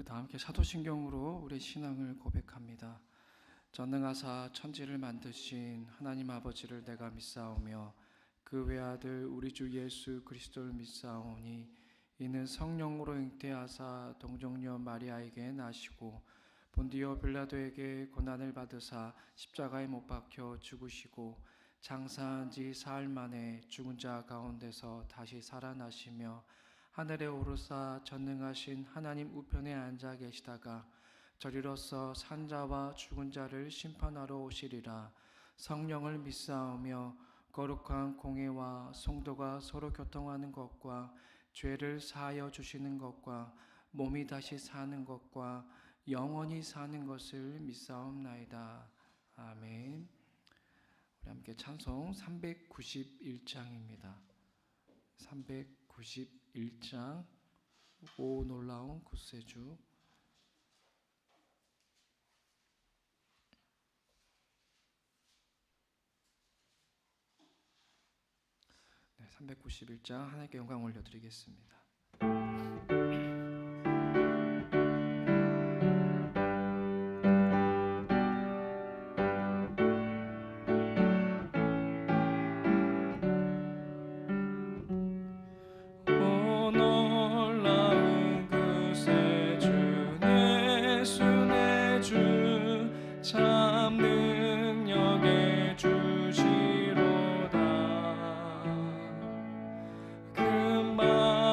다 함께 사도신경으로 우리 신앙을 고백합니다. 전능하사 천지를 만드신 하나님 아버지를 내가 믿사오며 그 외아들 우리 주 예수 그리스도를 믿사오니 이는 성령으로 잉태하사 동정녀 마리아에게 나시고 본디오 빌라도에게 고난을 받으사 십자가에 못 박혀 죽으시고 장사한 지 사흘 만에 죽은 자 가운데서 다시 살아나시며 하늘에 오르사 전능하신 하나님 우편에 앉아 계시다가 저리로서 산자와 죽은 자를 심판하러 오시리라. 성령을 믿사오며 거룩한 공회와 성도가 서로 교통하는 것과 죄를 사하여 주시는 것과 몸이 다시 사는 것과 영원히 사는 것을 믿사옵나이다. 아멘. 우리 함께 찬송 391장입니다. 391장 오 놀라운 구세주. 네, 391장 하나님께 영광 올려드리겠습니다. 참 능력의 주시로다.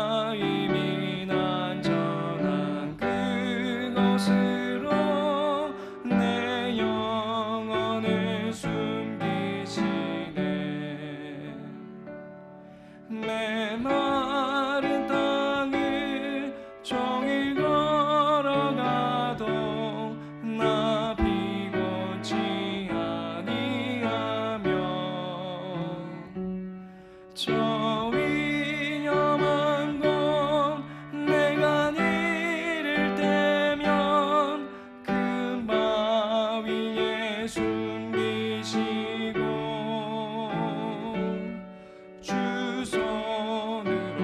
금마임이 안전한 그곳으로 내 영혼을 숨기시네. 내 마른 땅을 종일 걸어가도 나 비곤치 아니하며 저 위험한 곳 내가 이를 때면 그 바위에 숨기시고 주 손으로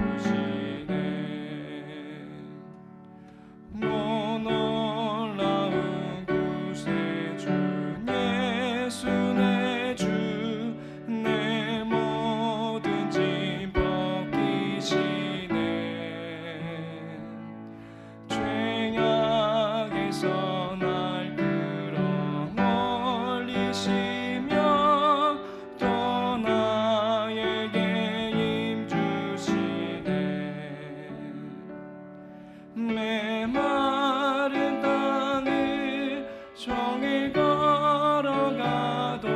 덮으시네. 놀라운 구세주 예수 내 주 내 모든 짐 벗기시네. 죄악에서 날 끌어올리시며 또 나에게 힘주시네. 내 마른 땅을 종일 걸어가도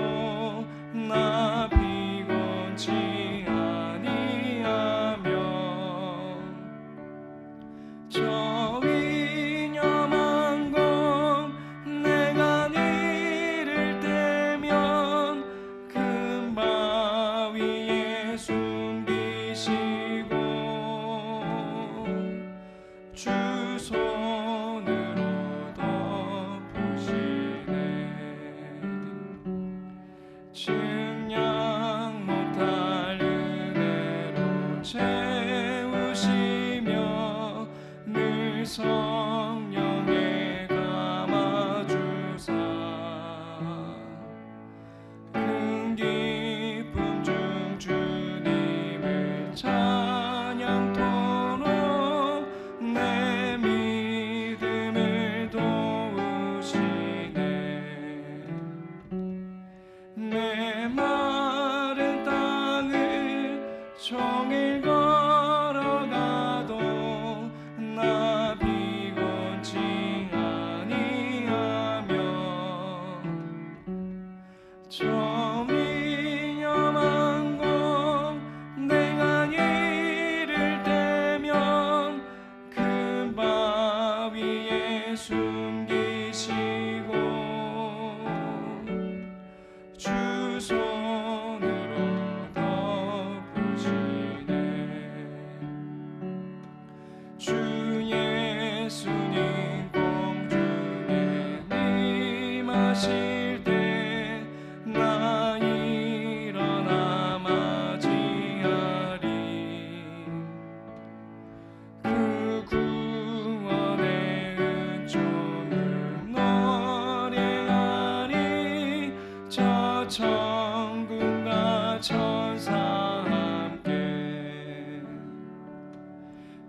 나 비곤치 아니하며 저 위험한 곳 내가 이를 때면 큰 바위에 숨기시고 주 손으로 덮으시네. 증량 못할 은혜로 채우시며 늘 성령에 감아주사 큰 기쁨 중 주님을 찬양토록 내 믿음을 도우시네. 내 마른 땅을 종일 걸어가도 나 비곤치 아니하며 저 위험한 곳 내가 이를 때면 큰 바위에 숨기시고 주 손으로 덮으시네.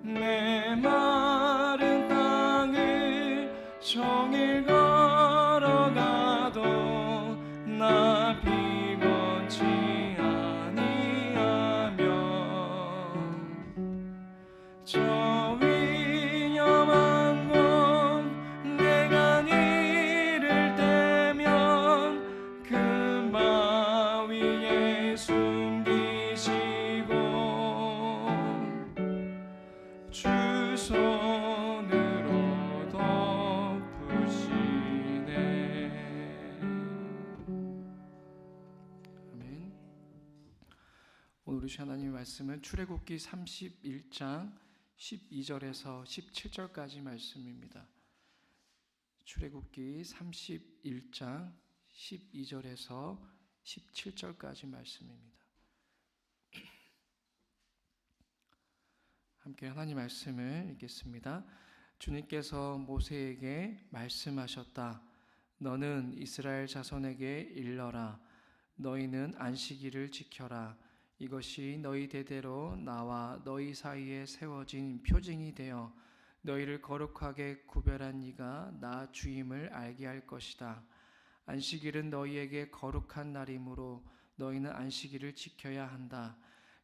내 마른 땅을 종일 걸어가도 나 피곤치 아니하며 저 위험한 곳 내가 이를 때면 그 바위에 숨기시고 주 손으로 덮으시네. 아멘. 오늘 우리 하나님의 말씀은 출애굽기 31장 12절에서 17절까지 말씀입니다. 출애굽기 31장 12절에서 17절까지 말씀입니다. 함께 하나님 말씀을 읽겠습니다. 주님께서 모세에게 말씀하셨다. 너는 이스라엘 자손에게 일러라. 너희는 안식일을 지켜라. 이것이 너희 대대로 나와 너희 사이에 세워진 표징이 되어 너희를 거룩하게 구별한 이가 나 주임을 알게 할 것이다. 안식일은 너희에게 거룩한 날이므로 너희는 안식일을 지켜야 한다.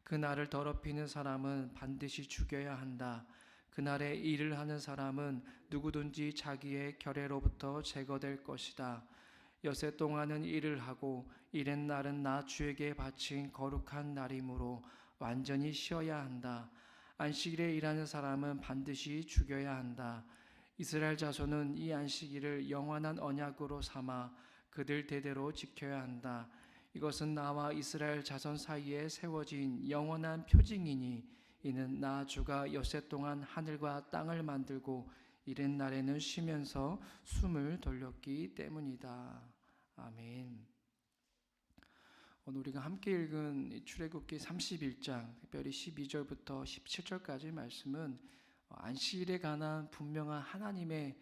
그 날을 더럽히는 사람은 반드시 죽여야 한다. 그날에 일을 하는 사람은 누구든지 자기의 결례로부터 제거될 것이다. 엿새 동안은 일을 하고 일의 날은 나 주에게 바친 거룩한 날이므로 완전히 쉬어야 한다. 안식일에 일하는 사람은 반드시 죽여야 한다. 이스라엘 자손은 이 안식일을 영원한 언약으로 삼아 그들 대대로 지켜야 한다. 이것은 나와 이스라엘 자손 사이에 세워진 영원한 표징이니 이는 나 주가 엿새 동안 하늘과 땅을 만들고 이른 날에는 쉬면서 숨을 돌렸기 때문이다. 아멘. 오늘 우리가 함께 읽은 출애굽기 31장 특별히 12절부터 17절까지 말씀은 안식일에 관한 분명한 하나님의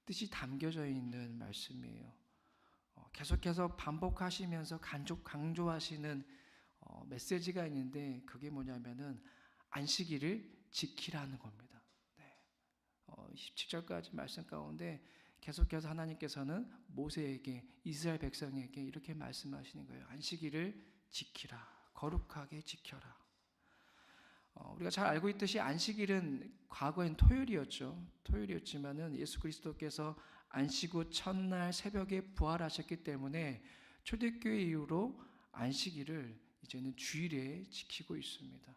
뜻이 담겨져 있는 말씀이에요. 계속해서 반복하시면서 강조하시는 메시지가 있는데 그게 뭐냐면은 안식일을 지키라는 겁니다. 17절까지 말씀 가운데 계속해서 하나님께서는 모세에게 이스라엘 백성에게 이렇게 말씀하시는 거예요. 안식일을 지키라. 거룩하게 지켜라. 우리가 잘 알고 있듯이 안식일은 과거엔 토요일이었지만은 예수 그리스도께서 안식 후 첫날 새벽에 부활하셨기 때문에 초대교회 이후로 안식일을 이제는 주일에 지키고 있습니다.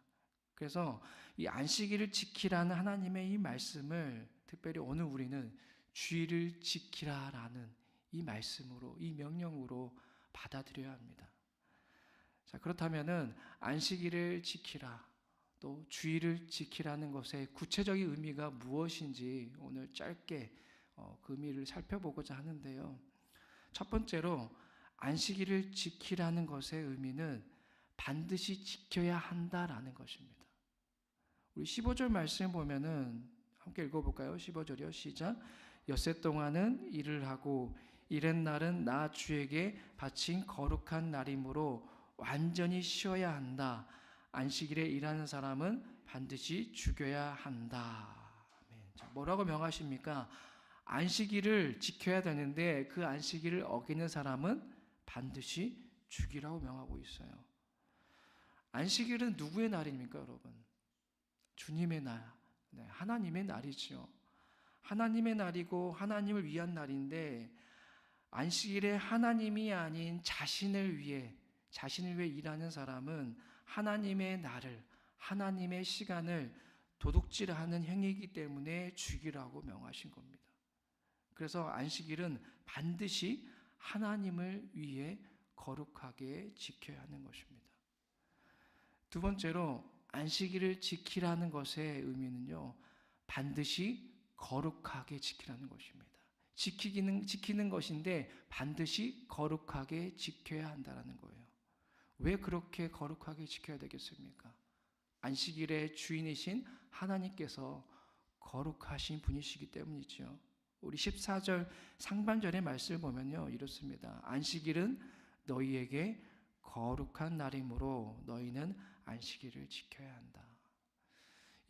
그래서 이 안식일을 지키라는 하나님의 이 말씀을 특별히 오늘 우리는 주일을 지키라라는 이 말씀으로 이 명령으로 받아들여야 합니다. 자, 그렇다면은 안식일을 지키라 또 주일을 지키라는 것의 구체적인 의미가 무엇인지 오늘 짧게 그 의미를 살펴보고자 하는데요. 첫 번째로 안식일을 지키라는 것의 의미는 반드시 지켜야 한다라는 것입니다. 우리 15절 말씀 보면은 함께 읽어볼까요? 15절이요. 시작. 엿새 동안은 일을 하고 이른 날은 나 주에게 바친 거룩한 날이므로 완전히 쉬어야 한다. 안식일에 일하는 사람은 반드시 죽여야 한다. 자, 뭐라고 명하십니까? 안식일을 지켜야 되는데 그 안식일을 어기는 사람은 반드시 죽이라고 명하고 있어요. 안식일은 누구의 날입니까, 여러분? 주님의 날, 하나님의 날이죠. 하나님의 날이고 하나님을 위한 날인데 안식일에 하나님이 아닌 자신을 위해 일하는 사람은 하나님의 날을, 하나님의 시간을 도둑질하는 행위이기 때문에 죽이라고 명하신 겁니다. 그래서 안식일은 반드시 하나님을 위해 거룩하게 지켜야 하는 것입니다. 두 번째로 안식일을 지키라는 것의 의미는요, 반드시 거룩하게 지키라는 것입니다. 지키는 것인데 반드시 거룩하게 지켜야 한다는 거예요. 왜 그렇게 거룩하게 지켜야 되겠습니까? 안식일의 주인이신 하나님께서 거룩하신 분이시기 때문이죠. 우리 14절 상반절의 말씀을 보면요, 이렇습니다. 안식일은 너희에게 거룩한 날이므로 너희는 안식일을 지켜야 한다.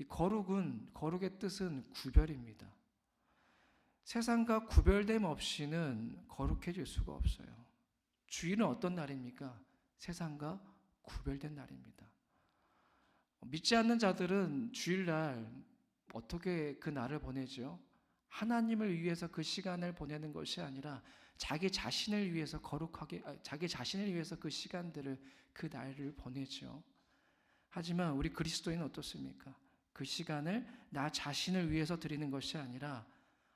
이 거룩의 뜻은 구별입니다. 세상과 구별됨 없이는 거룩해질 수가 없어요. 주일은 어떤 날입니까? 세상과 구별된 날입니다. 믿지 않는 자들은 주일날 어떻게 그 날을 보내죠? 하나님을 위해서 그 시간을 보내는 것이 아니라 자기 자신을 위해서 자기 자신을 위해서 그 시간들을, 그 날을 보내죠. 하지만 우리 그리스도인은 어떻습니까? 그 시간을 나 자신을 위해서 드리는 것이 아니라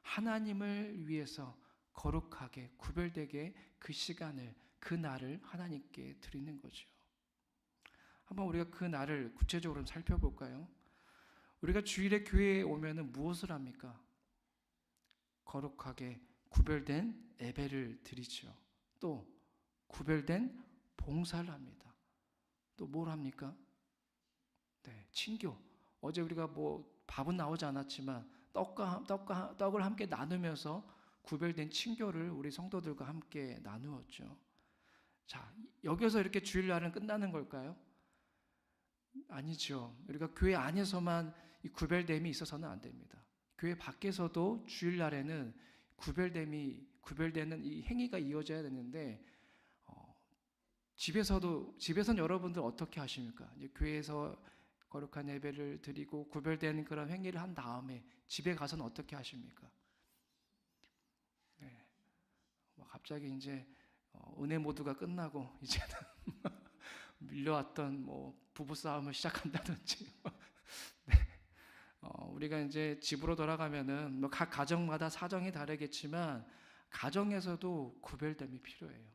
하나님을 위해서 거룩하게 구별되게 그 시간을, 그 날을 하나님께 드리는 거죠. 한번 우리가 그 날을 구체적으로 살펴볼까요? 우리가 주일에 교회에 오면은 무엇을 합니까? 거룩하게 구별된 예배를 드리죠. 또 구별된 봉사를 합니다. 또 뭘 합니까? 네, 친교. 어제 우리가 밥은 나오지 않았지만 떡을 함께 나누면서 구별된 친교를 우리 성도들과 함께 나누었죠. 자, 여기서 이렇게 주일날은 끝나는 걸까요? 아니죠. 우리가 교회 안에서만 이 구별됨이 있어서는 안 됩니다. 교회 밖에서도 주일날에는 구별되는 이 행위가 이어져야 되는데, 집에서는 여러분들 어떻게 하십니까? 이제 교회에서 거룩한 예배를 드리고 구별된 그런 행위를 한 다음에 집에 가서는 어떻게 하십니까? 네. 갑자기 이제 은혜 모드가 끝나고 이제는 밀려왔던 부부싸움을 시작한다든지 네. 우리가 이제 집으로 돌아가면은 각 가정마다 사정이 다르겠지만 가정에서도 구별됨이 필요해요.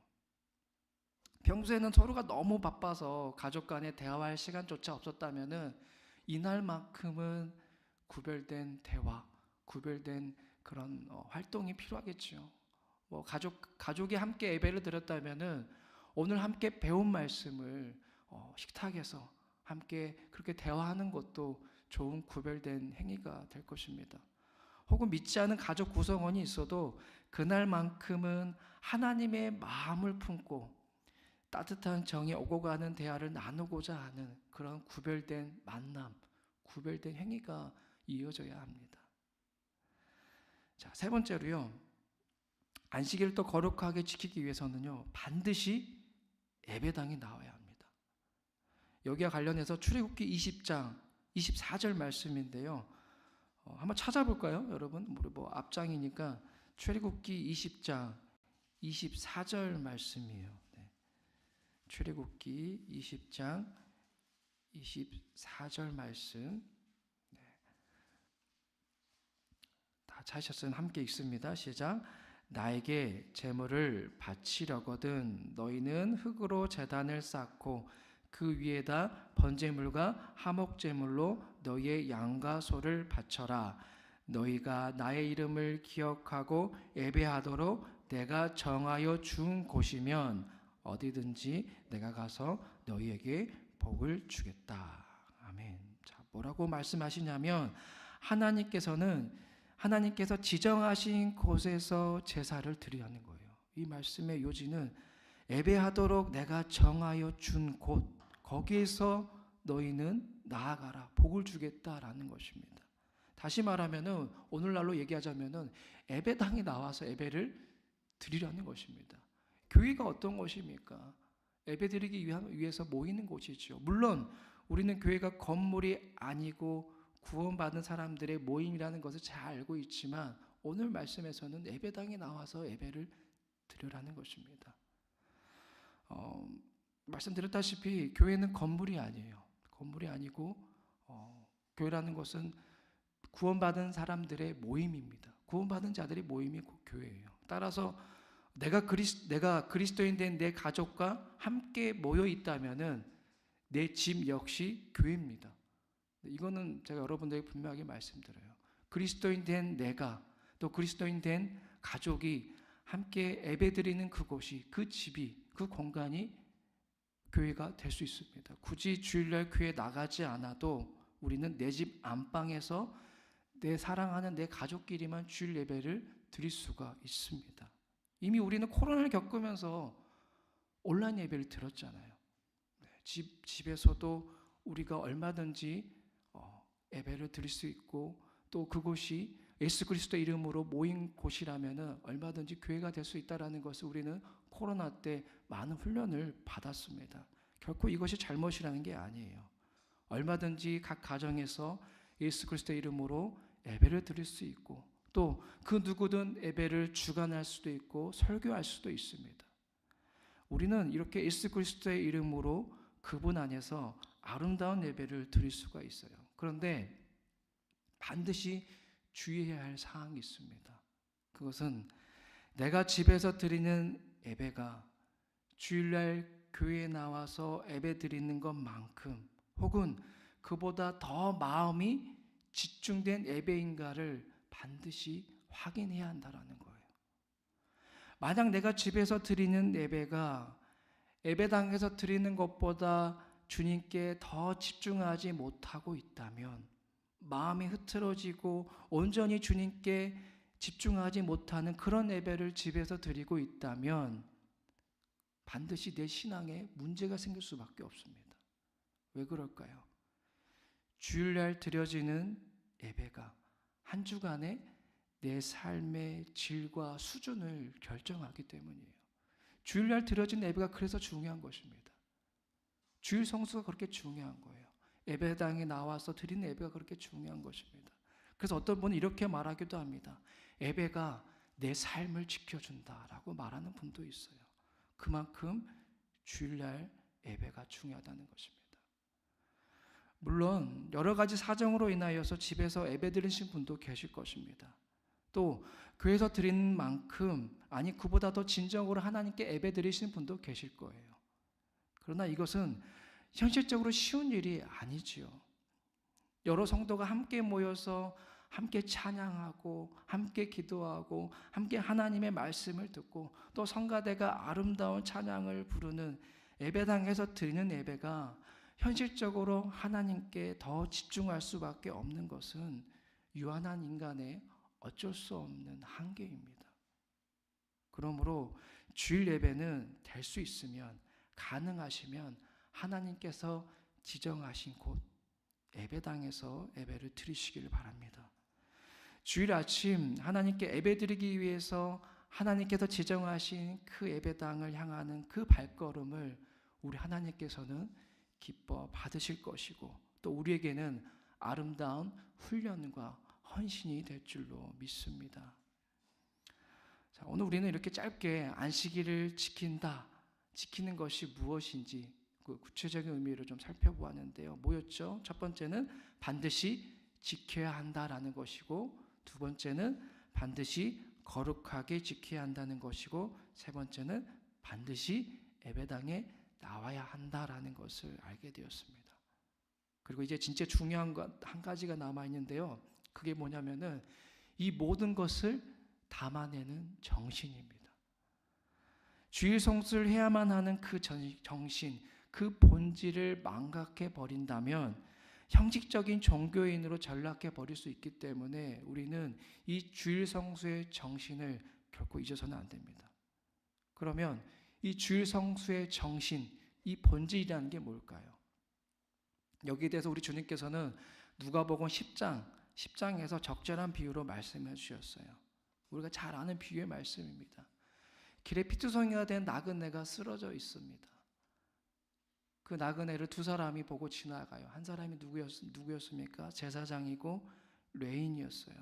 평소에는 서로가 너무 바빠서 가족 간에 대화할 시간조차 없었다면은 이날만큼은 구별된 대화, 구별된 그런 활동이 필요하겠죠. 가족이 함께 예배를 드렸다면은 오늘 함께 배운 말씀을 식탁에서 함께 그렇게 대화하는 것도 좋은 구별된 행위가 될 것입니다. 혹은 믿지 않은 가족 구성원이 있어도 그날만큼은 하나님의 마음을 품고 따뜻한 정이 오고 가는 대화를 나누고자 하는 그런 구별된 만남, 구별된 행위가 이어져야 합니다. 자, 세 번째로요. 안식일을 또 거룩하게 지키기 위해서는요. 반드시 예배당에 나와야 합니다. 여기와 관련해서 출애굽기 20장 24절 말씀인데요. 한번 찾아볼까요? 여러분, 우리 앞장이니까 출애굽기 20장 24절 말씀이에요. 출애굽기 20장 24절 말씀. 다 찾으셨으면 함께 읽습니다. 시작. 나에게 제물을 바치려거든 너희는 흙으로 제단을 쌓고 그 위에다 번제물과 화목제물로 너희의 양과 소를 바쳐라. 너희가 나의 이름을 기억하고 예배하도록 내가 정하여 준 곳이면 어디든지 내가 가서 너희에게 복을 주겠다. 아멘. 자, 뭐라고 말씀하시냐면 하나님께서 지정하신 곳에서 제사를 드리라는 거예요. 이 말씀의 요지는 예배하도록 내가 정하여 준 곳, 거기에서 너희는 나아가라, 복을 주겠다라는 것입니다. 다시 말하면은 오늘날로 얘기하자면은 예배당에 나와서 예배를 드리라는 것입니다. 교회가 어떤 것입니까? 예배드리기 위해서 모이는 곳이죠. 물론 우리는 교회가 건물이 아니고 구원받은 사람들의 모임이라는 것을 잘 알고 있지만 오늘 말씀에서는 예배당에 나와서 예배를 드리라는 것입니다. 말씀드렸다시피 교회는 건물이 아니에요. 건물이 아니고 교회라는 것은 구원받은 사람들의 모임입니다. 구원받은 자들의 모임이 곧 교회예요. 따라서 내가 그리스도인 된 내 가족과 함께 모여 있다면은 내 집 역시 교회입니다. 이거는 제가 여러분들에게 분명하게 말씀드려요. 그리스도인 된 내가 또 그리스도인 된 가족이 함께 예배드리는 그곳이, 그 집이, 그 공간이 교회가 될 수 있습니다. 굳이 주일날 교회 나가지 않아도 우리는 내 집 안방에서 내 사랑하는 내 가족끼리만 주일 예배를 드릴 수가 있습니다. 이미 우리는 코로나를 겪으면서 온라인 예배를 드렸잖아요. 집에서도 우리가 얼마든지 예배를 드릴 수 있고 또 그곳이 예수 그리스도의 이름으로 모인 곳이라면 얼마든지 교회가 될 수 있다는 것을 우리는 코로나 때 많은 훈련을 받았습니다. 결코 이것이 잘못이라는 게 아니에요. 얼마든지 각 가정에서 예수 그리스도의 이름으로 예배를 드릴 수 있고 또 그 누구든 예배를 주관할 수도 있고 설교할 수도 있습니다. 우리는 이렇게 예수 그리스도의 이름으로 그분 안에서 아름다운 예배를 드릴 수가 있어요. 그런데 반드시 주의해야 할 사항이 있습니다. 그것은 내가 집에서 드리는 예배가 주일날 교회에 나와서 예배 드리는 것만큼 혹은 그보다 더 마음이 집중된 예배인가를 반드시 확인해야 한다는 거예요. 만약 내가 집에서 드리는 예배가 예배당에서 드리는 것보다 주님께 더 집중하지 못하고 있다면, 마음이 흐트러지고 온전히 주님께 집중하지 못하는 그런 예배를 집에서 드리고 있다면 반드시 내 신앙에 문제가 생길 수밖에 없습니다. 왜 그럴까요? 주일날 드려지는 예배가 한 주간의 내 삶의 질과 수준을 결정하기 때문이에요. 주일날 드려진 예배가 그래서 중요한 것입니다. 주일 성수가 그렇게 중요한 거예요. 예배당에 나와서 드리는 예배가 그렇게 중요한 것입니다. 그래서 어떤 분은 이렇게 말하기도 합니다. 예배가 내 삶을 지켜준다라고 말하는 분도 있어요. 그만큼 주일날 예배가 중요하다는 것입니다. 물론 여러 가지 사정으로 인하여서 집에서 예배 드리신 분도 계실 것입니다. 또 교회에서 드리는 만큼 아니 그보다 더 진정으로 하나님께 예배 드리시는 분도 계실 거예요. 그러나 이것은 현실적으로 쉬운 일이 아니지요. 여러 성도가 함께 모여서 함께 찬양하고 함께 기도하고 함께 하나님의 말씀을 듣고 또 성가대가 아름다운 찬양을 부르는 예배당에서 드리는 예배가 현실적으로 하나님께 더 집중할 수밖에 없는 것은 유한한 인간의 어쩔 수 없는 한계입니다. 그러므로 주일 예배는 될 수 있으면 가능하시면 하나님께서 지정하신 곳 예배당에서 예배를 드리시길 바랍니다. 주일 아침 하나님께 예배 드리기 위해서 하나님께서 지정하신 그 예배당을 향하는 그 발걸음을 우리 하나님께서는 기뻐 받으실 것이고 또 우리에게는 아름다운 훈련과 헌신이 될 줄로 믿습니다. 자, 오늘 우리는 이렇게 짧게 안식일을 지키는 것이 무엇인지 그 구체적인 의미를 좀 살펴보았는데요. 뭐였죠? 첫 번째는 반드시 지켜야 한다라는 것이고, 두 번째는 반드시 거룩하게 지켜야 한다는 것이고, 세 번째는 반드시 예배당에 나와야 한다라는 것을 알게 되었습니다. 그리고 이제 진짜 중요한 것 한 가지가 남아 있는데요. 그게 뭐냐면은 이 모든 것을 담아내는 정신입니다. 주일 성수를 해야만 하는 그 정신, 그 본질을 망각해 버린다면 형식적인 종교인으로 전락해 버릴 수 있기 때문에 우리는 이 주일 성수의 정신을 결코 잊어서는 안 됩니다. 그러면 이 주일 성수의 정신, 이 본질이라는 게 뭘까요? 여기에 대해서 우리 주님께서는 누가복음 10장에서 적절한 비유로 말씀해 주셨어요. 우리가 잘 아는 비유의 말씀입니다. 길에 피투성이가 된 나그네가 쓰러져 있습니다. 그 나그네를 두 사람이 보고 지나가요. 한 사람이 누구였습니까? 제사장이고 레인이었어요.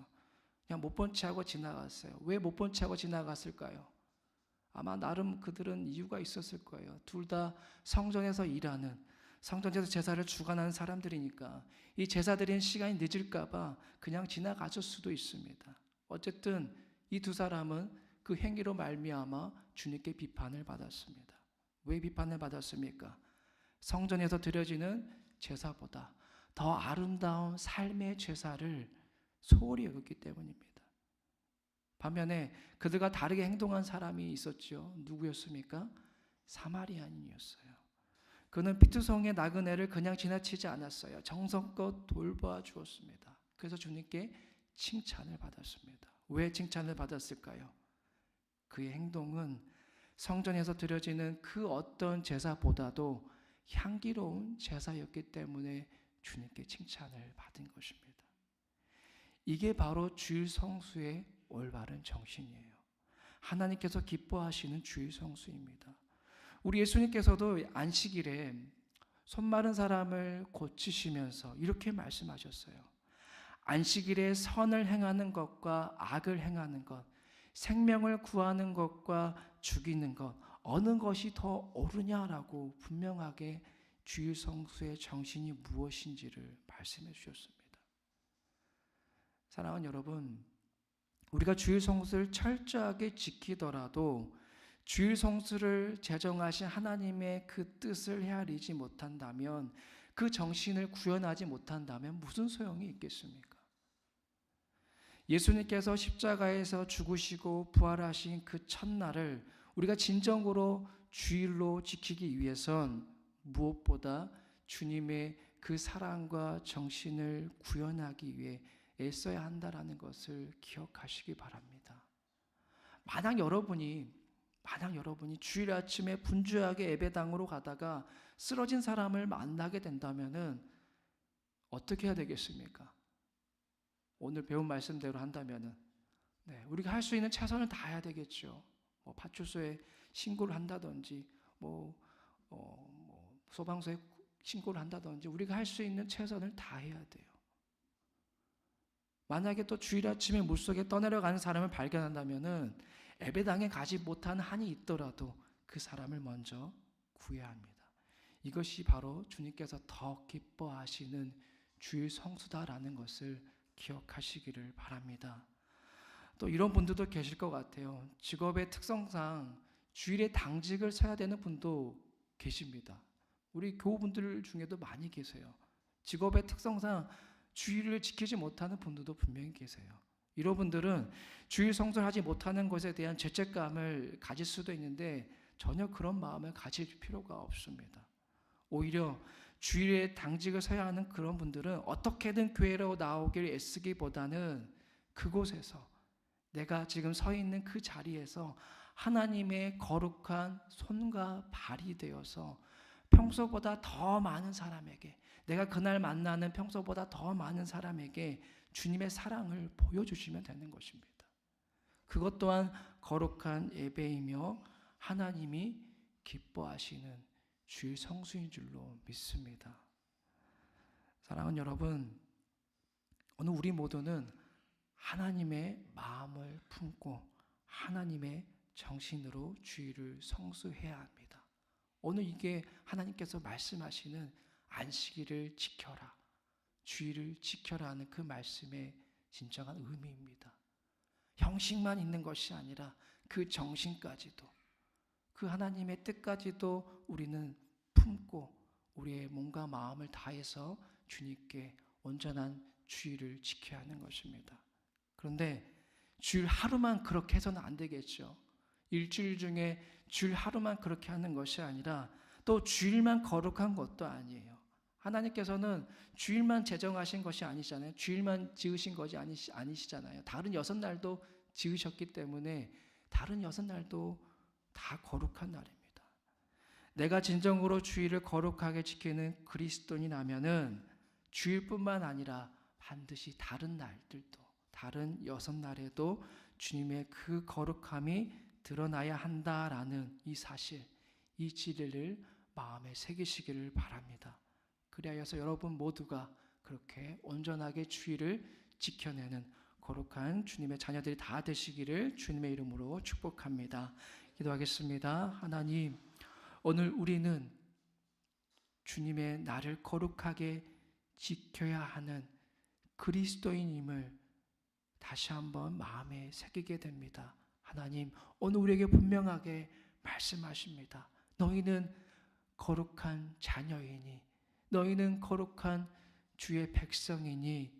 그냥 못 본 채하고 지나갔어요. 왜 못 본 채하고 지나갔을까요? 아마 나름 그들은 이유가 있었을 거예요. 둘 다 성전에서 일하는, 성전에서 제사를 주관하는 사람들이니까 이 제사 드리는 시간이 늦을까 봐 그냥 지나갔을 수도 있습니다. 어쨌든 이 두 사람은 그 행위로 말미암아 주님께 비판을 받았습니다. 왜 비판을 받았습니까? 성전에서 드려지는 제사보다 더 아름다운 삶의 제사를 소홀히 여겼기 때문입니다. 반면에 그들과 다르게 행동한 사람이 있었죠. 누구였습니까? 사마리아인이었어요. 그는 피투성의 나그네를 그냥 지나치지 않았어요. 정성껏 돌봐 주었습니다. 그래서 주님께 칭찬을 받았습니다. 왜 칭찬을 받았을까요? 그의 행동은 성전에서 드려지는 그 어떤 제사보다도 향기로운 제사였기 때문에 주님께 칭찬을 받은 것입니다. 이게 바로 주일 성수의 올바른 정신이에요. 하나님께서 기뻐하시는 주일 성수입니다. 우리 예수님께서도 안식일에 손 마른 사람을 고치시면서 이렇게 말씀하셨어요. 안식일에 선을 행하는 것과 악을 행하는 것, 생명을 구하는 것과 죽이는 것, 어느 것이 더 옳으냐라고 분명하게 주일 성수의 정신이 무엇인지를 말씀해 주셨습니다. 사랑하는 여러분, 우리가 주일 성수를 철저하게 지키더라도 주일 성수를 제정하신 하나님의 그 뜻을 헤아리지 못한다면, 그 정신을 구현하지 못한다면 무슨 소용이 있겠습니까? 예수님께서 십자가에서 죽으시고 부활하신 그 첫날을 우리가 진정으로 주일로 지키기 위해선 무엇보다 주님의 그 사랑과 정신을 구현하기 위해 애써야 한다라는 것을 기억하시기 바랍니다. 만약 여러분이 주일 아침에 분주하게 예배당으로 가다가 쓰러진 사람을 만나게 된다면은 어떻게 해야 되겠습니까? 오늘 배운 말씀대로 한다면은 우리가 할 수 있는 최선을 다해야 되겠죠. 파출소에 신고를 한다든지, 소방서에 신고를 한다든지, 우리가 할 수 있는 최선을 다해야 돼요. 만약에 또 주일 아침에 물속에 떠내려가는 사람을 발견한다면은 예배당에 가지 못한 한이 있더라도 그 사람을 먼저 구해야 합니다. 이것이 바로 주님께서 더 기뻐하시는 주일 성수다라는 것을 기억하시기를 바랍니다. 또 이런 분들도 계실 것 같아요. 직업의 특성상 주일에 당직을 서야 되는 분도 계십니다. 우리 교우분들 중에도 많이 계세요. 직업의 특성상 주일을 지키지 못하는 분들도 분명히 계세요. 이런 분들은 주일 성수를 하지 못하는 것에 대한 죄책감을 가질 수도 있는데 전혀 그런 마음을 가질 필요가 없습니다. 오히려 주일에 당직을 서야 하는 그런 분들은 어떻게든 교회로 나오길 애쓰기보다는 그곳에서, 내가 지금 서 있는 그 자리에서 하나님의 거룩한 손과 발이 되어서 평소보다 더 많은 사람에게, 내가 그날 만나는 평소보다 더 많은 사람에게 주님의 사랑을 보여주시면 되는 것입니다. 그것 또한 거룩한 예배이며 하나님이 기뻐하시는 주일 성수인 줄로 믿습니다. 사랑하는 여러분, 오늘 우리 모두는 하나님의 마음을 품고 하나님의 정신으로 주일을 성수해야 합니다. 오늘 이게 하나님께서 말씀하시는 안식일을 지켜라, 주일을 지켜라 하는 그 말씀의 진정한 의미입니다. 형식만 있는 것이 아니라 그 정신까지도, 그 하나님의 뜻까지도 우리는 품고 우리의 몸과 마음을 다해서 주님께 온전한 주일을 지켜야 하는 것입니다. 그런데 주일 하루만 그렇게 해서는 안 되겠죠. 일주일 중에 주일 하루만 그렇게 하는 것이 아니라 또 주일만 거룩한 것도 아니에요. 하나님께서는 주일만 제정하신 것이 아니잖아요. 주일만 지으신 것이 아니시잖아요. 다른 6날도 지으셨기 때문에 다른 6날도 다 거룩한 날입니다. 내가 진정으로 주일을 거룩하게 지키는 그리스도인이라면은 주일뿐만 아니라 반드시 다른 날들도, 다른 6날에도 주님의 그 거룩함이 드러나야 한다라는 이 사실, 이 진리를 마음에 새기시기를 바랍니다. 그리하여서 여러분 모두가 그렇게 온전하게 주일을 지켜내는 거룩한 주님의 자녀들이 다 되시기를 주님의 이름으로 축복합니다. 기도하겠습니다. 하나님, 오늘 우리는 주님의 나를 거룩하게 지켜야 하는 그리스도인임을 다시 한번 마음에 새기게 됩니다. 하나님, 오늘 우리에게 분명하게 말씀하십니다. 너희는 거룩한 자녀이니, 너희는 거룩한 주의 백성이니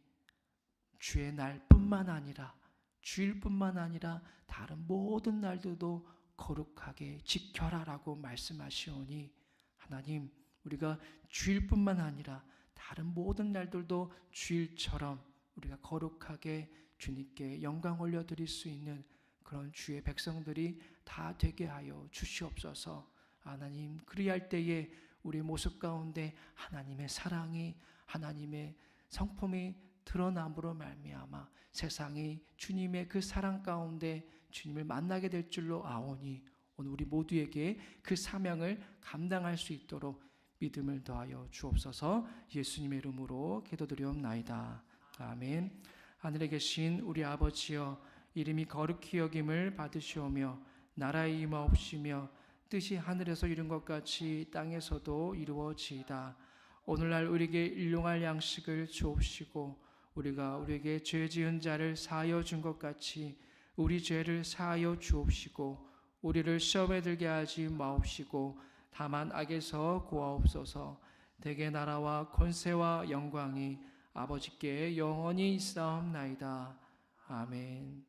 주의 날뿐만 아니라, 주일뿐만 아니라 다른 모든 날들도 거룩하게 지켜라라고 말씀하시오니, 하나님, 우리가 주일뿐만 아니라 다른 모든 날들도 주일처럼 우리가 거룩하게 주님께 영광 올려드릴 수 있는 그런 주의 백성들이 다 되게 하여 주시옵소서. 하나님, 그리할 때에 우리 모습 가운데 하나님의 사랑이, 하나님의 성품이 드러남으로 말미암아 세상이 주님의 그 사랑 가운데 주님을 만나게 될 줄로 아오니 오늘 우리 모두에게 그 사명을 감당할 수 있도록 믿음을 더하여 주옵소서. 예수님의 이름으로 기도드리옵나이다. 아멘. 하늘에 계신 우리 아버지여, 이름이 거룩히 여김을 받으시오며 나라의 임하옵시며 뜻이 하늘에서 이룬 것 같이 땅에서도 이루어지이다. 오늘날 우리에게 일용할 양식을 주옵시고 우리가 우리에게 죄 지은 자를 사하여 준 것 같이 우리 죄를 사하여 주옵시고 우리를 시험에 들게 하지 마옵시고 다만 악에서 구하옵소서. 대개 나라와 권세와 영광이 아버지께 영원히 있사옵나이다. 아멘.